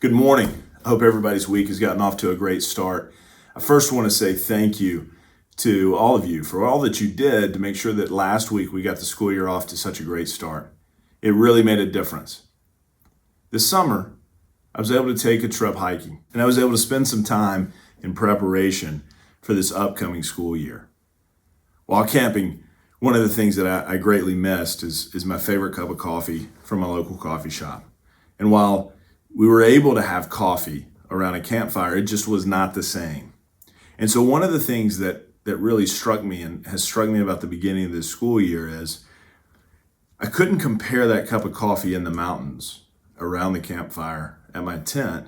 Good morning. I hope everybody's week has gotten off to a great start. I first want to say thank you to all of you for all that you did to make sure that last week we got the school year off to such a great start. It really made a difference. This summer, I was able to take a trip hiking, and I was able to spend some time in preparation for this upcoming school year. While camping, one of the things that I greatly missed is my favorite cup of coffee from my local coffee shop. And while we were able to have coffee around a campfire, it just was not the same. And so one of the things that really struck me and has struck me about the beginning of this school year is I couldn't compare that cup of coffee in the mountains around the campfire at my tent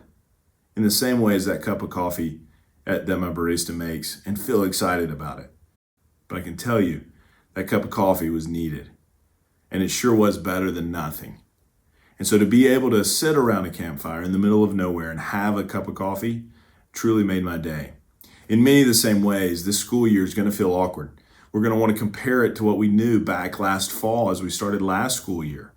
in the same way as that cup of coffee that my barista makes and feel excited about it. But I can tell you, that cup of coffee was needed, and it sure was better than nothing. And so to be able to sit around a campfire in the middle of nowhere and have a cup of coffee truly made my day. In many of the same ways, this school year is going to feel awkward. We're going to want to compare it to what we knew back last fall as we started last school year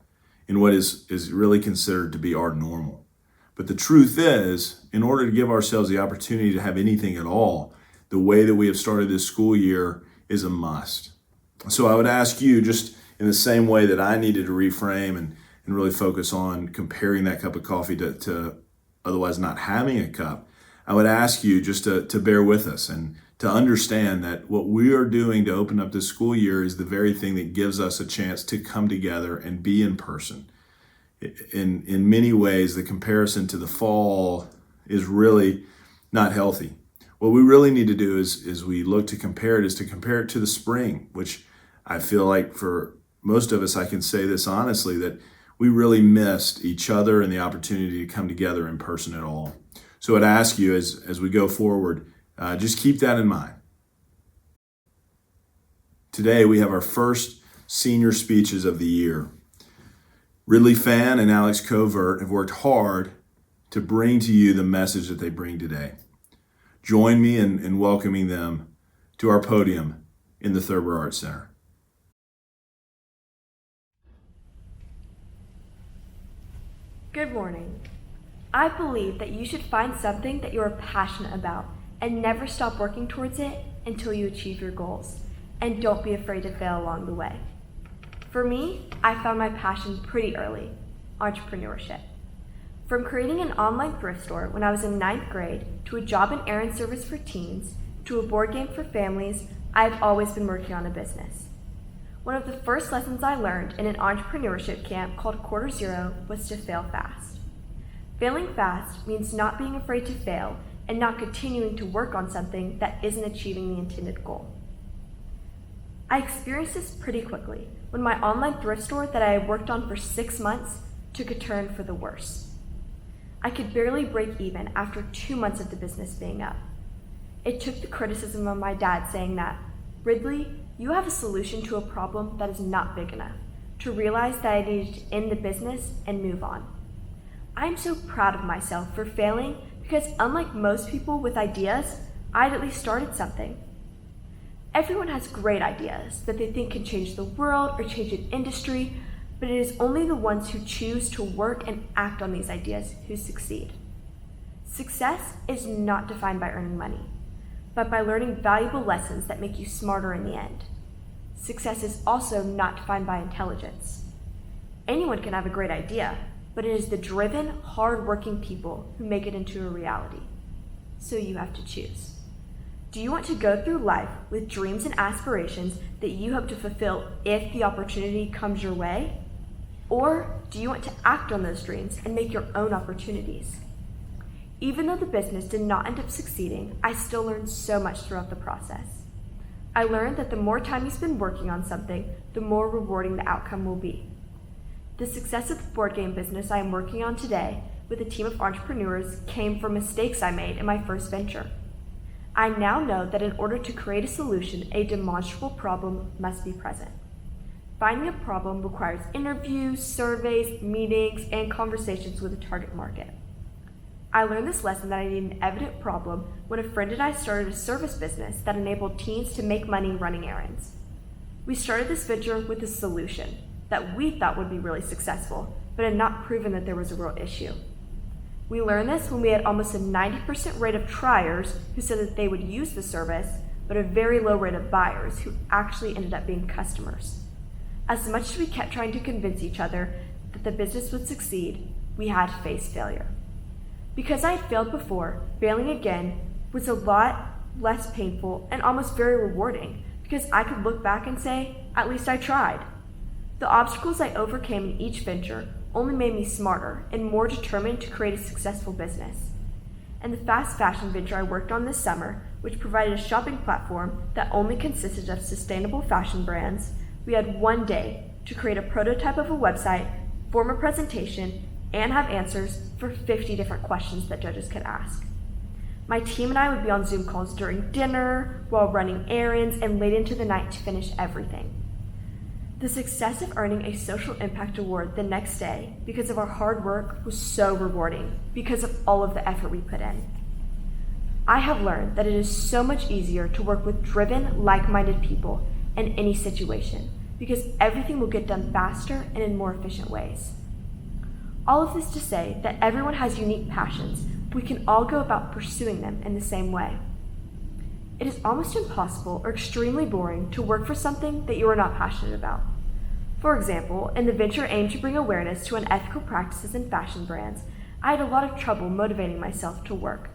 in what is really considered to be our normal. But the truth is, in order to give ourselves the opportunity to have anything at all, the way that we have started this school year is a must. So I would ask you, just in the same way that I needed to reframe and really focus on comparing that cup of coffee to otherwise not having a cup, I would ask you just to bear with us and to understand that what we are doing to open up this school year is the very thing that gives us a chance to come together and be in person. In many ways, the comparison to the fall is really not healthy. What we really need to do is we look to compare it to the spring, which I feel like for most of us, I can say this honestly, that we really missed each other and the opportunity to come together in person at all. So I'd ask you as we go forward, just keep that in mind. Today we have our first senior speeches of the year. Ridley, Fann, and Alex Covert have worked hard to bring to you the message that they bring today. Join me in welcoming them to our podium in the Thurber Arts Center. Good morning. I believe that you should find something that you are passionate about and never stop working towards it until you achieve your goals. And don't be afraid to fail along the way. For me, I found my passion pretty early, entrepreneurship. From creating an online thrift store when I was in 9th grade, to a job in errand service for teens, to a board game for families, I've always been working on a business. One of the first lessons I learned in an entrepreneurship camp called Quarter Zero was to fail fast. Failing fast means not being afraid to fail and not continuing to work on something that isn't achieving the intended goal. I experienced this pretty quickly when my online thrift store that I had worked on for 6 months took a turn for the worse. I could barely break even after 2 months of the business being up. It took the criticism of my dad saying that, "Ridley, you have a solution to a problem that is not big enough," to realize that I needed to end the business and move on. I'm so proud of myself for failing because unlike most people with ideas, I'd at least started something. Everyone has great ideas that they think can change the world or change an industry, but it is only the ones who choose to work and act on these ideas who succeed. Success is not defined by earning money, but by learning valuable lessons that make you smarter in the end. Success is also not defined by intelligence. Anyone can have a great idea, but it is the driven, hard-working people who make it into a reality. So you have to choose. Do you want to go through life with dreams and aspirations that you hope to fulfill if the opportunity comes your way? Or do you want to act on those dreams and make your own opportunities? Even though the business did not end up succeeding, I still learned so much throughout the process. I learned that the more time you spend working on something, the more rewarding the outcome will be. The success of the board game business I am working on today with a team of entrepreneurs came from mistakes I made in my first venture. I now know that in order to create a solution, a demonstrable problem must be present. Finding a problem requires interviews, surveys, meetings, and conversations with a target market. I learned this lesson that I need an evident problem when a friend and I started a service business that enabled teens to make money running errands. We started this venture with a solution that we thought would be really successful, but had not proven that there was a real issue. We learned this when we had almost a 90% rate of triers who said that they would use the service, but a very low rate of buyers who actually ended up being customers. As much as we kept trying to convince each other that the business would succeed, we had faced failure. Because I had failed before, failing again was a lot less painful and almost very rewarding because I could look back and say, at least I tried. The obstacles I overcame in each venture only made me smarter and more determined to create a successful business. And the fast fashion venture I worked on this summer, which provided a shopping platform that only consisted of sustainable fashion brands, we had one day to create a prototype of a website, form a presentation, and have answers for 50 different questions that judges could ask. My team and I would be on Zoom calls during dinner, while running errands, and late into the night to finish everything. The success of earning a social impact award the next day because of our hard work was so rewarding because of all of the effort we put in. I have learned that it is so much easier to work with driven, like-minded people in any situation because everything will get done faster and in more efficient ways. All of this to say that everyone has unique passions, but we can all go about pursuing them in the same way. It is almost impossible or extremely boring to work for something that you are not passionate about. For example, in the venture aimed to bring awareness to unethical practices in fashion brands, I had a lot of trouble motivating myself to work.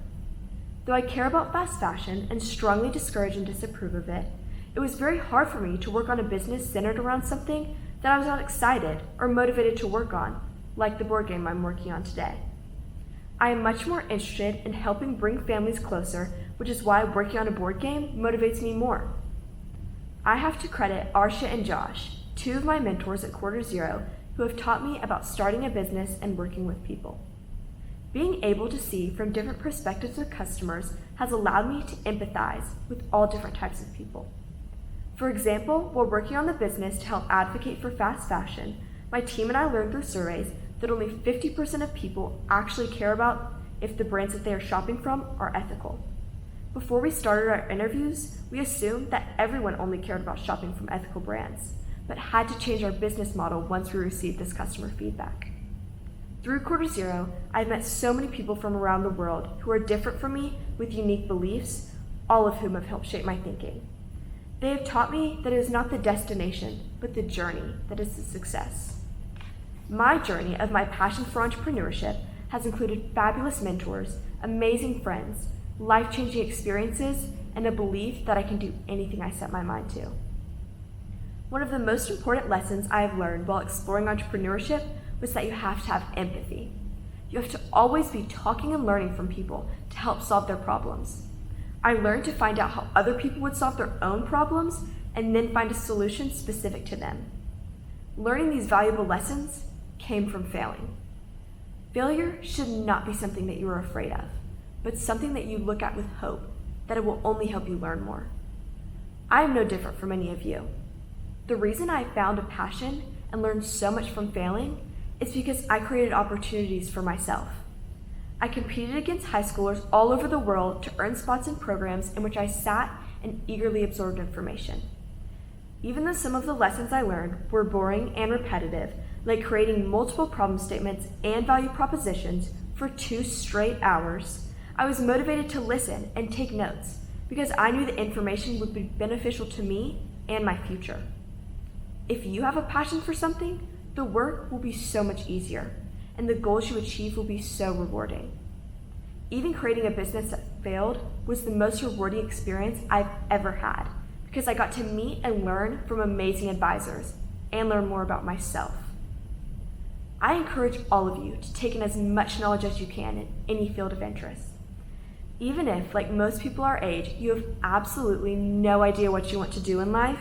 Though I care about fast fashion and strongly discourage and disapprove of it, it was very hard for me to work on a business centered around something that I was not excited or motivated to work on, like the board game I'm working on today. I am much more interested in helping bring families closer, which is why working on a board game motivates me more. I have to credit Arsha and Josh, two of my mentors at Quarter Zero, who have taught me about starting a business and working with people. Being able to see from different perspectives of customers has allowed me to empathize with all different types of people. For example, while working on the business to help advocate for fast fashion, my team and I learned through surveys that only 50% of people actually care about if the brands that they are shopping from are ethical. Before we started our interviews, we assumed that everyone only cared about shopping from ethical brands, but had to change our business model once we received this customer feedback. Through Quarter Zero, I've met so many people from around the world who are different from me with unique beliefs, all of whom have helped shape my thinking. They have taught me that it is not the destination, but the journey that is the success. My journey of my passion for entrepreneurship has included fabulous mentors, amazing friends, life-changing experiences, and a belief that I can do anything I set my mind to. One of the most important lessons I have learned while exploring entrepreneurship was that you have to have empathy. You have to always be talking and learning from people to help solve their problems. I learned to find out how other people would solve their own problems and then find a solution specific to them. Learning these valuable lessons came from failing. Failure should not be something that you are afraid of, but something that you look at with hope that it will only help you learn more. I am no different from any of you. The reason I found a passion and learned so much from failing is because I created opportunities for myself. I competed against high schoolers all over the world to earn spots in programs in which I sat and eagerly absorbed information. Even though some of the lessons I learned were boring and repetitive, like creating multiple problem statements and value propositions for 2 straight hours, I was motivated to listen and take notes because I knew the information would be beneficial to me and my future. If you have a passion for something, the work will be so much easier, and the goals you achieve will be so rewarding. Even creating a business that failed was the most rewarding experience I've ever had because I got to meet and learn from amazing advisors and learn more about myself. I encourage all of you to take in as much knowledge as you can in any field of interest. Even if, like most people our age, you have absolutely no idea what you want to do in life,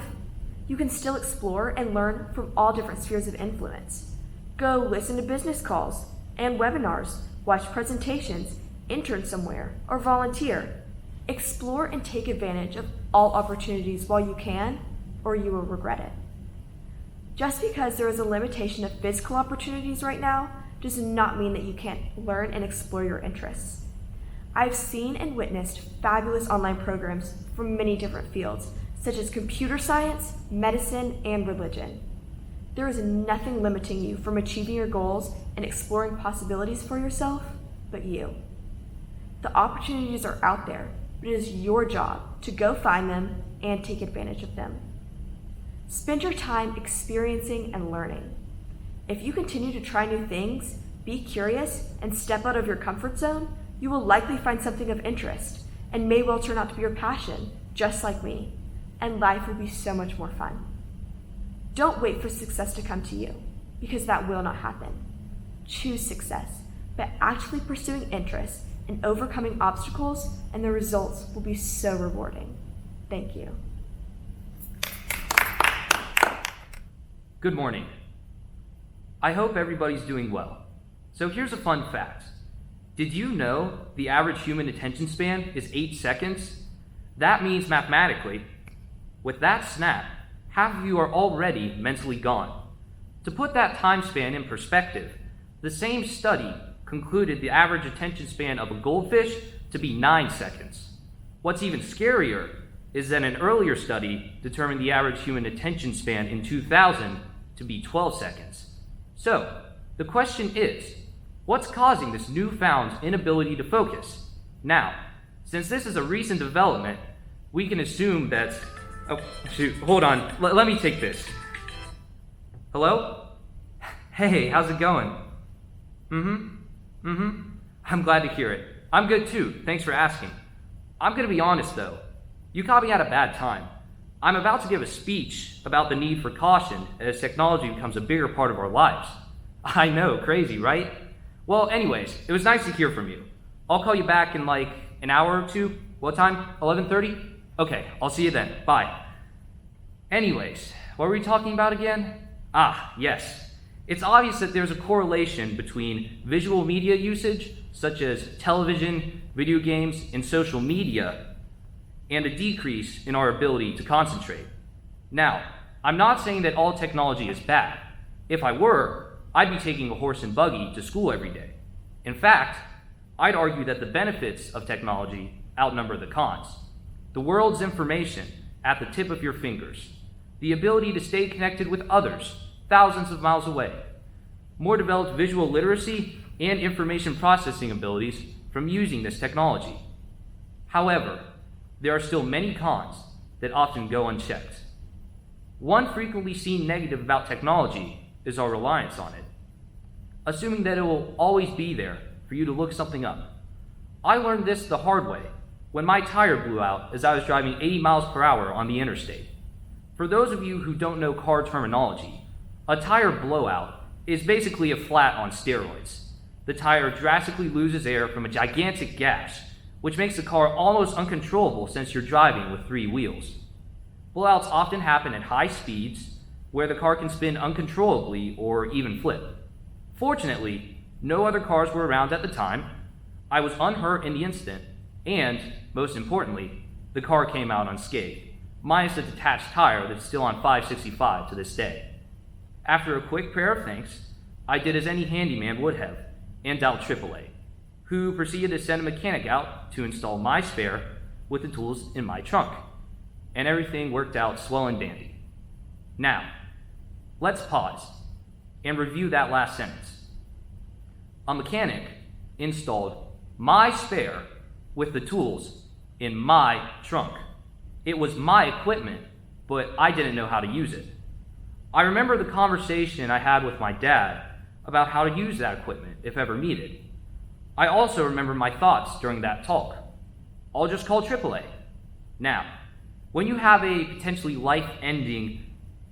you can still explore and learn from all different spheres of influence. Go listen to business calls and webinars, watch presentations, intern somewhere, or volunteer. Explore and take advantage of all opportunities while you can, or you will regret it. Just because there is a limitation of physical opportunities right now does not mean that you can't learn and explore your interests. I've seen and witnessed fabulous online programs from many different fields, such as computer science, medicine, and religion. There is nothing limiting you from achieving your goals and exploring possibilities for yourself but you. The opportunities are out there, but it is your job to go find them and take advantage of them. Spend your time experiencing and learning. If you continue to try new things, be curious, and step out of your comfort zone, you will likely find something of interest and may well turn out to be your passion, just like me, and life will be so much more fun. Don't wait for success to come to you, because that will not happen. Choose success by actively pursuing interests and overcoming obstacles, and the results will be so rewarding. Thank you. Good morning. I hope everybody's doing well. So here's a fun fact. Did you know the average human attention span is 8 seconds? That means mathematically, with that snap, half of you are already mentally gone. To put that time span in perspective, the same study concluded the average attention span of a goldfish to be 9 seconds. What's even scarier is that an earlier study determined the average human attention span in 2000 to be 12 seconds. So, the question is, what's causing this newfound inability to focus? Now, since this is a recent development, we can assume that... Oh, shoot, hold on. Let me take this. Hello? Hey, how's it going? I'm glad to hear it. I'm good too, thanks for asking. I'm gonna be honest though. You caught me at a bad time. I'm about to give a speech about the need for caution as technology becomes a bigger part of our lives. I know, crazy, right? Well, anyways, it was nice to hear from you. I'll call you back in like an hour or two. What time? 11:30? Okay, I'll see you then. Bye. Anyways, what were we talking about again? Yes. It's obvious that there's a correlation between visual media usage, such as television, video games, and social media, and a decrease in our ability to concentrate. Now, I'm not saying that all technology is bad. If I were, I'd be taking a horse and buggy to school every day. In fact, I'd argue that the benefits of technology outnumber the cons. The world's information at the tip of your fingers, the ability to stay connected with others thousands of miles away, more developed visual literacy and information processing abilities from using this technology. However, there are still many cons that often go unchecked. One frequently seen negative about technology is our reliance on it, assuming that it will always be there for you to look something up. I learned this the hard way when my tire blew out as I was driving 80 miles per hour on the interstate. For those of you who don't know car terminology, a tire blowout is basically a flat on steroids. The tire drastically loses air from a gigantic gash, which makes the car almost uncontrollable since you're driving with 3 wheels. Blowouts often happen at high speeds, where the car can spin uncontrollably or even flip. Fortunately, no other cars were around at the time. I was unhurt in the incident, and, most importantly, the car came out unscathed, minus the detached tire that's still on 565 to this day. After a quick prayer of thanks, I did as any handyman would have, and dialed AAA, who proceeded to send a mechanic out to install my spare with the tools in my trunk, and everything worked out swell and dandy. Now, let's pause and review that last sentence. A mechanic installed my spare with the tools in my trunk. It was my equipment, but I didn't know how to use it. I remember the conversation I had with my dad about how to use that equipment if ever needed. I also remember my thoughts during that talk. I'll just call AAA. Now, when you have a potentially life-ending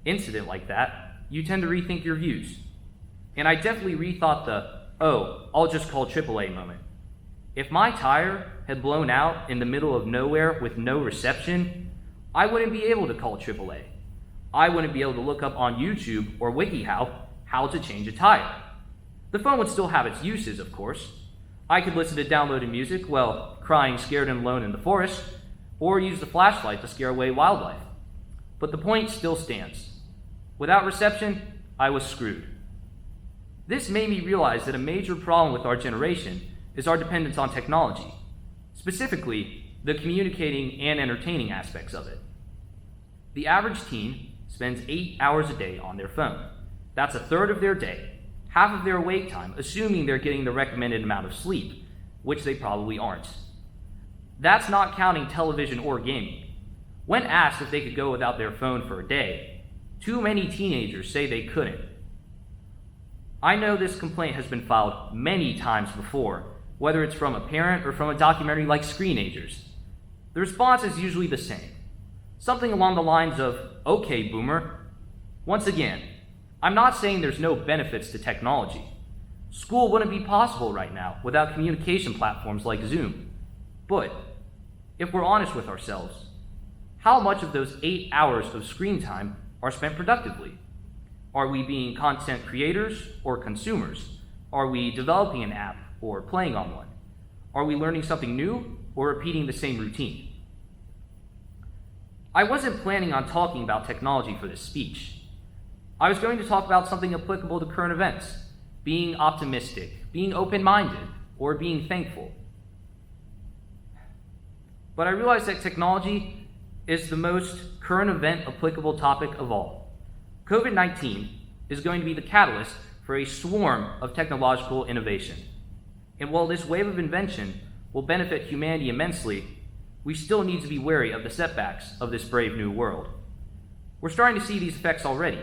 incident like that, you tend to rethink your views. And I definitely rethought I'll just call AAA moment. If my tire had blown out in the middle of nowhere with no reception, I wouldn't be able to call AAA. I wouldn't be able to look up on YouTube or WikiHow how to change a tire. The phone would still have its uses, of course. I could listen to downloaded music while crying scared and alone in the forest, or use the flashlight to scare away wildlife. But the point still stands. Without reception, I was screwed. This made me realize that a major problem with our generation is our dependence on technology, specifically the communicating and entertaining aspects of it. The average teen spends 8 hours a day on their phone. That's a third of their day, half of their awake time, assuming they're getting the recommended amount of sleep, which they probably aren't. That's not counting television or gaming. When asked if they could go without their phone for a day, too many teenagers say they couldn't. I know this complaint has been filed many times before, whether it's from a parent or from a documentary like Screenagers. The response is usually the same. Something along the lines of, "Okay, boomer." Once again, I'm not saying there's no benefits to technology. School wouldn't be possible right now without communication platforms like Zoom. But if we're honest with ourselves, how much of those 8 hours of screen time are spent productively? Are we being content creators or consumers? Are we developing an app or playing on one? Are we learning something new or repeating the same routine? I wasn't planning on talking about technology for this speech. I was going to talk about something applicable to current events, being optimistic, being open-minded, or being thankful. But I realized that technology is the most current event applicable topic of all. COVID-19 is going to be the catalyst for a swarm of technological innovation. And while this wave of invention will benefit humanity immensely, we still need to be wary of the setbacks of this brave new world. We're starting to see these effects already.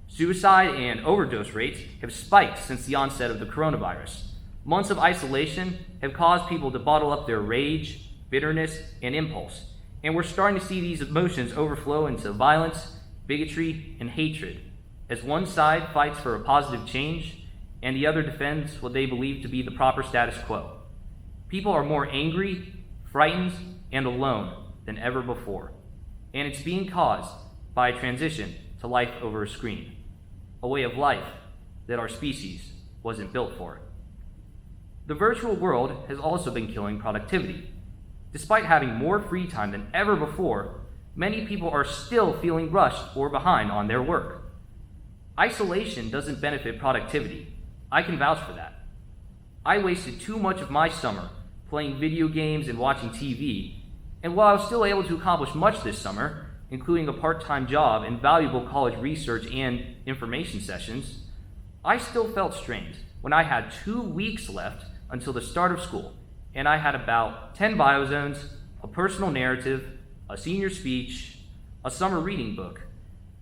Suicide and overdose rates have spiked since the onset of the coronavirus. Months of isolation have caused people to bottle up their rage, bitterness, and impulse. And we're starting to see these emotions overflow into violence, bigotry, and hatred, as one side fights for a positive change and the other defends what they believe to be the proper status quo. People are more angry, frightened, and alone than ever before. And it's being caused by a transition to life over a screen, a way of life that our species wasn't built for. The virtual world has also been killing productivity. Despite having more free time than ever before, many people are still feeling rushed or behind on their work. Isolation doesn't benefit productivity. I can vouch for that. I wasted too much of my summer playing video games and watching TV, and while I was still able to accomplish much this summer, including a part-time job and valuable college research and information sessions, I still felt strained when I had 2 weeks left until the start of school, and I had about 10 biozones, a personal narrative, a senior speech, a summer reading book,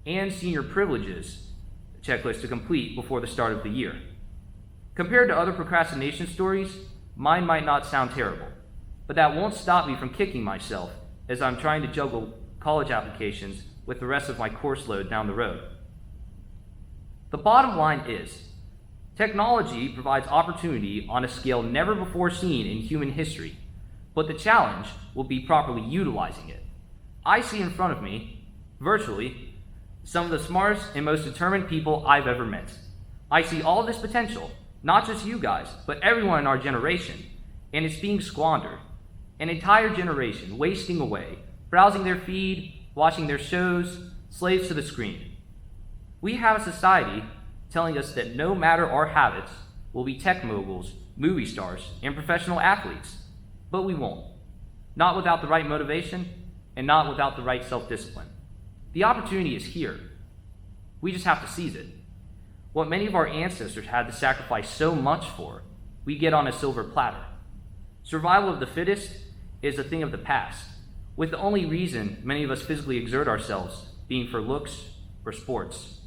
and senior privileges checklist to complete before the start of the year. Compared to other procrastination stories, mine might not sound terrible, but that won't stop me from kicking myself as I'm trying to juggle college applications with the rest of my course load down the road. The bottom line is, technology provides opportunity on a scale never before seen in human history, but the challenge will be properly utilizing it. I see in front of me, virtually, some of the smartest and most determined people I've ever met. I see all this potential, not just you guys, but everyone in our generation, and it's being squandered. An entire generation wasting away, browsing their feed, watching their shows, slaves to the screen. We have a society telling us that no matter our habits, we'll be tech moguls, movie stars, and professional athletes. But we won't. Not without the right motivation, and not without the right self-discipline. The opportunity is here. We just have to seize it. What many of our ancestors had to sacrifice so much for, we get on a silver platter. Survival of the fittest is a thing of the past, with the only reason many of us physically exert ourselves being for looks or sports.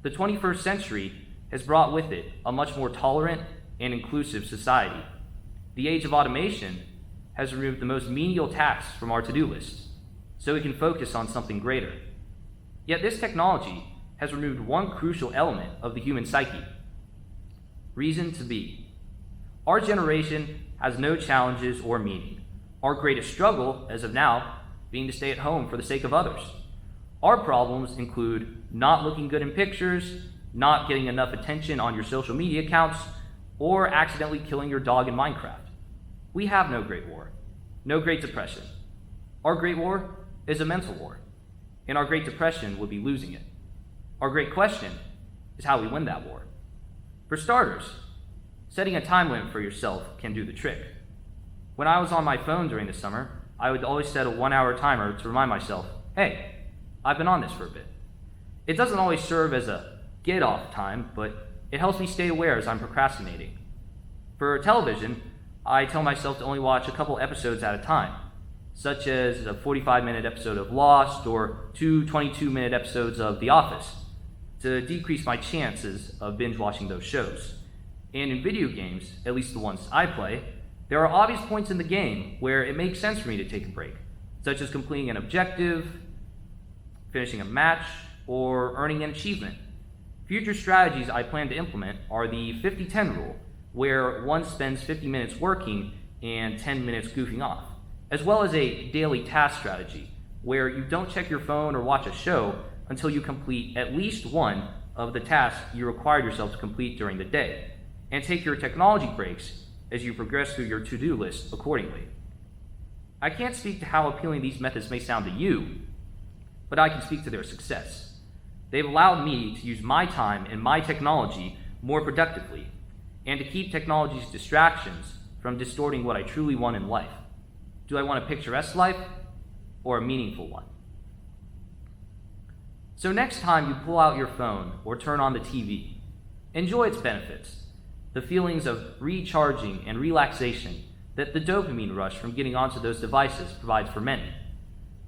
The 21st century has brought with it a much more tolerant and inclusive society. The age of automation has removed the most menial tasks from our to-do lists, so we can focus on something greater. Yet this technology has removed one crucial element of the human psyche: reason to be. Our generation has no challenges or meaning. Our greatest struggle, as of now, being to stay at home for the sake of others. Our problems include not looking good in pictures, not getting enough attention on your social media accounts, or accidentally killing your dog in Minecraft. We have no Great War, no Great Depression. Our Great War is a mental war, and our Great Depression would be losing it. Our great question is how we win that war. For starters, setting a time limit for yourself can do the trick. When I was on my phone during the summer, I would always set a 1-hour timer to remind myself, hey, I've been on this for a bit. It doesn't always serve as a get-off time, but it helps me stay aware as I'm procrastinating. For television, I tell myself to only watch a couple episodes at a time, such as a 45-minute episode of Lost or two 22-minute episodes of The Office, to decrease my chances of binge watching those shows. And in video games, at least the ones I play, there are obvious points in the game where it makes sense for me to take a break, such as completing an objective, finishing a match, or earning an achievement. Future strategies I plan to implement are the 50-10 rule, where one spends 50 minutes working and 10 minutes goofing off, as well as a daily task strategy, where you don't check your phone or watch a show until you complete at least one of the tasks you required yourself to complete during the day, and take your technology breaks as you progress through your to-do list accordingly. I can't speak to how appealing these methods may sound to you, but I can speak to their success. They've allowed me to use my time and my technology more productively, and to keep technology's distractions from distorting what I truly want in life. Do I want a picturesque life or a meaningful one? So next time you pull out your phone or turn on the TV, enjoy its benefits, the feelings of recharging and relaxation that the dopamine rush from getting onto those devices provides for many.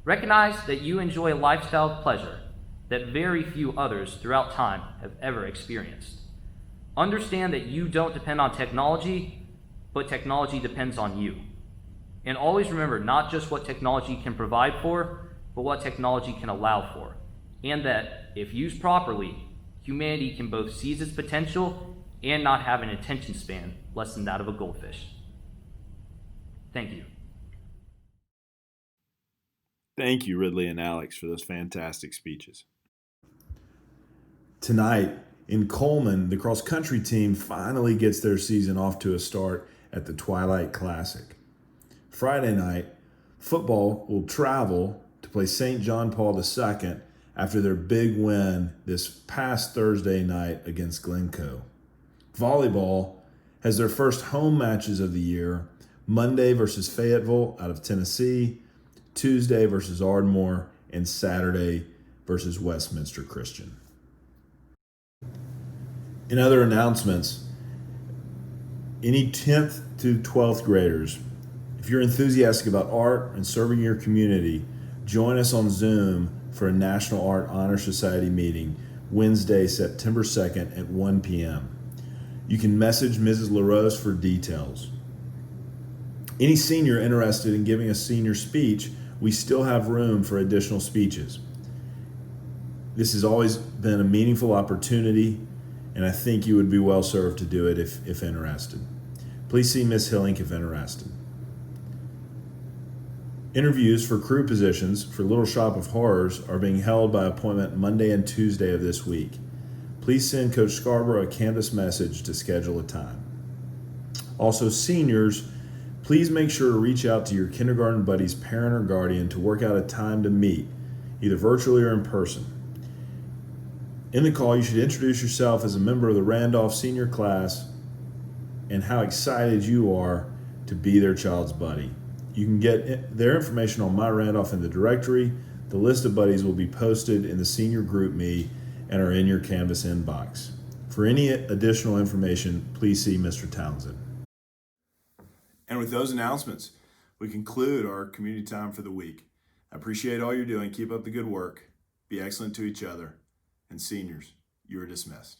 Recognize that you enjoy a lifestyle of pleasure that very few others throughout time have ever experienced. Understand that you don't depend on technology, but technology depends on you. And always remember not just what technology can provide for, but what technology can allow for. And that, if used properly, humanity can both seize its potential and not have an attention span less than that of a goldfish. Thank you. Thank you, Ridley and Alex, for those fantastic speeches. Tonight, in Coleman, the cross-country team finally gets their season off to a start at the Twilight Classic. Friday night, football will travel to play St. John Paul II after their big win this past Thursday night against Glencoe. Volleyball has their first home matches of the year, Monday versus Fayetteville out of Tennessee, Tuesday versus Ardmore, and Saturday versus Westminster Christian. In other announcements, any 10th to 12th graders, if you're enthusiastic about art and serving your community, join us on Zoom for a National Art Honor Society meeting Wednesday, September 2nd at 1 p.m. You can message Mrs. LaRose for details. Any senior interested in giving a senior speech, we still have room for additional speeches. This has always been a meaningful opportunity, and I think you would be well served to do it if interested. Please see Ms. Hillink if interested. Interviews for crew positions for Little Shop of Horrors are being held by appointment Monday and Tuesday of this week. Please send Coach Scarborough a Canvas message to schedule a time. Also, seniors, please make sure to reach out to your kindergarten buddy's parent or guardian to work out a time to meet, either virtually or in person. In the call, you should introduce yourself as a member of the Randolph senior class and how excited you are to be their child's buddy. You can get their information on My Randolph in the directory. The list of buddies will be posted in the senior group me and are in your Canvas inbox. For any additional information, please see Mr. Townsend. And with those announcements, we conclude our community time for the week. I appreciate all you're doing. Keep up the good work. Be excellent to each other. And seniors, you are dismissed.